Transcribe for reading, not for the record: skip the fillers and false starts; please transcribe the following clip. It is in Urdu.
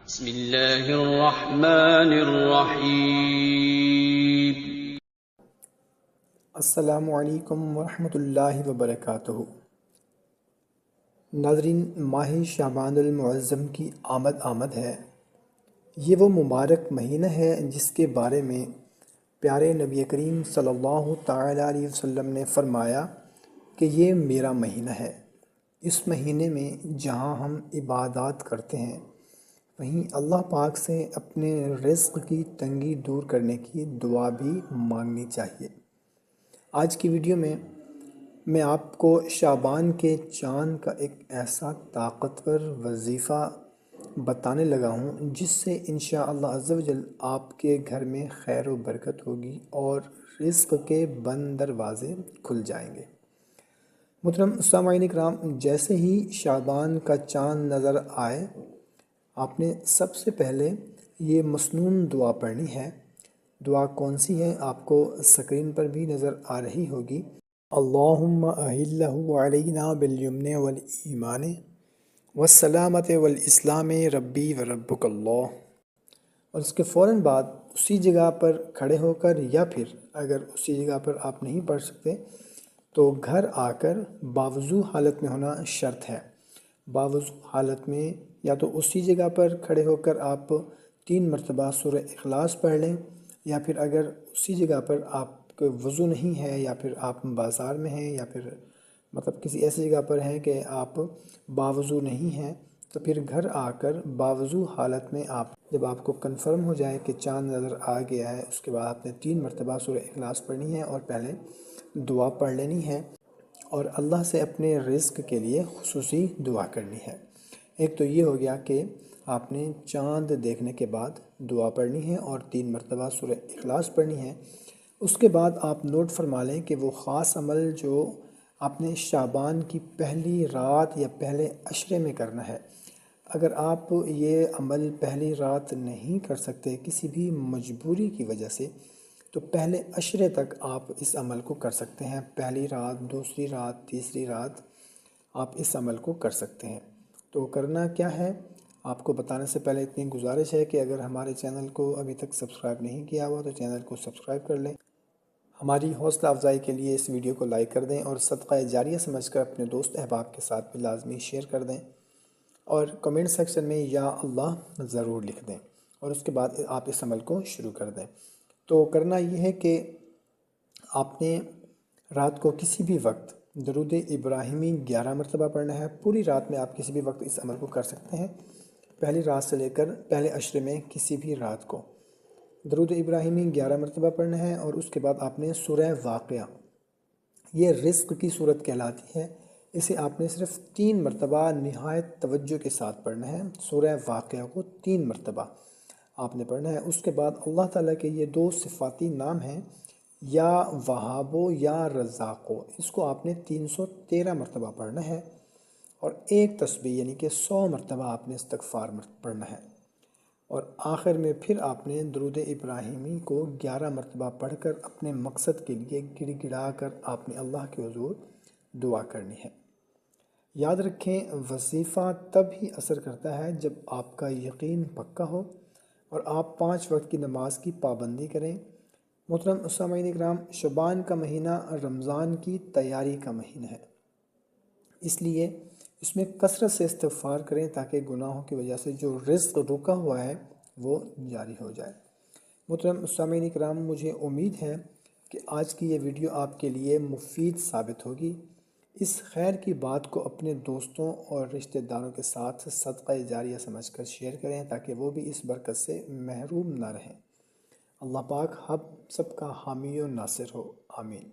بسم اللہ الرحمن الرحیم۔ السلام علیکم ورحمۃ اللہ وبرکاتہ۔ ناظرین، ماہ شعبان المعظم کی آمد ہے۔ یہ وہ مبارک مہینہ ہے جس کے بارے میں پیارے نبی کریم صلی اللہ تعالیٰ علیہ وسلم نے فرمایا کہ یہ میرا مہینہ ہے۔ اس مہینے میں جہاں ہم عبادات کرتے ہیں، وہیں اللہ پاک سے اپنے رزق کی تنگی دور کرنے کی دعا بھی مانگنی چاہیے۔ آج کی ویڈیو میں آپ کو شعبان کے چاند کا ایک ایسا طاقتور وظیفہ بتانے لگا ہوں جس سے انشاءاللہ عز و جل آپ کے گھر میں خیر و برکت ہوگی اور رزق کے بند دروازے کھل جائیں گے۔ محترم سامعین کرام، جیسے ہی شعبان کا چاند نظر آئے، آپ نے سب سے پہلے یہ مسنون دعا پڑھنی ہے۔ دعا کون سی ہے آپ کو سکرین پر بھی نظر آ رہی ہوگی۔ اللہم اہلہ علینا بالیمن والایمان والسلامت والاسلام ربی وربک اللہ۔ اور اس کے فوراً بعد اسی جگہ پر کھڑے ہو کر، یا پھر اگر اسی جگہ پر آپ نہیں پڑھ سکتے تو گھر آ کر باوضو حالت میں ہونا شرط ہے۔ باوضو حالت میں یا تو اسی جگہ پر کھڑے ہو کر آپ 3 مرتبہ سورہ اخلاص پڑھ لیں، یا پھر اگر اسی جگہ پر آپ کو وضو نہیں ہے، یا پھر آپ بازار میں ہیں، یا پھر مطلب کسی ایسی جگہ پر ہیں کہ آپ باوضو نہیں ہیں، تو پھر گھر آ کر باوضو حالت میں جب آپ کو کنفرم ہو جائے کہ چاند نظر آ گیا ہے، اس کے بعد آپ نے 3 مرتبہ سورہ اخلاص پڑھنی ہے اور پہلے دعا پڑھ لینی ہے، اور اللہ سے اپنے رزق کے لیے خصوصی دعا کرنی ہے۔ ایک تو یہ ہو گیا کہ آپ نے چاند دیکھنے کے بعد دعا پڑھنی ہے اور 3 مرتبہ سورہ اخلاص پڑھنی ہے۔ اس کے بعد آپ نوٹ فرما لیں کہ وہ خاص عمل جو آپ نے شعبان کی پہلی رات یا پہلے عشرے میں کرنا ہے، اگر آپ یہ عمل پہلی رات نہیں کر سکتے کسی بھی مجبوری کی وجہ سے، تو پہلے عشرے تک آپ اس عمل کو کر سکتے ہیں۔ پہلی رات، دوسری رات، تیسری رات آپ اس عمل کو کر سکتے ہیں۔ تو کرنا کیا ہے، آپ کو بتانے سے پہلے اتنی گزارش ہے کہ اگر ہمارے چینل کو ابھی تک سبسکرائب نہیں کیا ہوا تو چینل کو سبسکرائب کر لیں۔ ہماری حوصلہ افزائی کے لیے اس ویڈیو کو لائک کر دیں اور صدقہ جاریہ سمجھ کر اپنے دوست احباب کے ساتھ بھی لازمی شیئر کر دیں، اور کمنٹ سیکشن میں یا اللہ ضرور لکھ دیں، اور اس کے بعد آپ اس عمل کو شروع کر دیں۔ تو کرنا یہ ہے کہ آپ نے رات کو کسی بھی وقت درود ابراہیمی 11 مرتبہ پڑھنا ہے۔ پوری رات میں آپ کسی بھی وقت اس عمل کو کر سکتے ہیں، پہلی رات سے لے کر پہلے عشرے میں کسی بھی رات کو درود ابراہیمی 11 مرتبہ پڑھنا ہے، اور اس کے بعد آپ نے سورہ واقعہ، یہ رزق کی صورت کہلاتی ہے، اسے آپ نے صرف 3 مرتبہ نہایت توجہ کے ساتھ پڑھنا ہے۔ سورہ واقعہ کو 3 مرتبہ آپ نے پڑھنا ہے۔ اس کے بعد اللہ تعالیٰ کے یہ 2 صفاتی نام ہیں، یا وہابو یا رزاقو، اس کو آپ نے 313 مرتبہ پڑھنا ہے، اور ایک تسبیح یعنی کہ 100 مرتبہ آپ نے استغفار پڑھنا ہے، اور آخر میں پھر آپ نے درود ابراہیمی کو 11 مرتبہ پڑھ کر اپنے مقصد کے لیے گڑ گڑا کر آپ نے اللہ کے حضور دعا کرنی ہے۔ یاد رکھیں، وظیفہ تب ہی اثر کرتا ہے جب آپ کا یقین پکا ہو اور آپ 5 وقت کی نماز کی پابندی کریں۔ محترم سامعین کرام، شعبان کا مہینہ رمضان کی تیاری کا مہینہ ہے، اس لیے اس میں کثرت سے استغفار کریں تاکہ گناہوں کی وجہ سے جو رزق رکا ہوا ہے وہ جاری ہو جائے۔ محترم سامعین کرام، مجھے امید ہے کہ آج کی یہ ویڈیو آپ کے لیے مفید ثابت ہوگی۔ اس خیر کی بات کو اپنے دوستوں اور رشتہ داروں کے ساتھ صدقہ جاریہ سمجھ کر شیئر کریں تاکہ وہ بھی اس برکت سے محروم نہ رہیں۔ اللہ پاک ہم سب کا حامی و ناصر ہو، آمین۔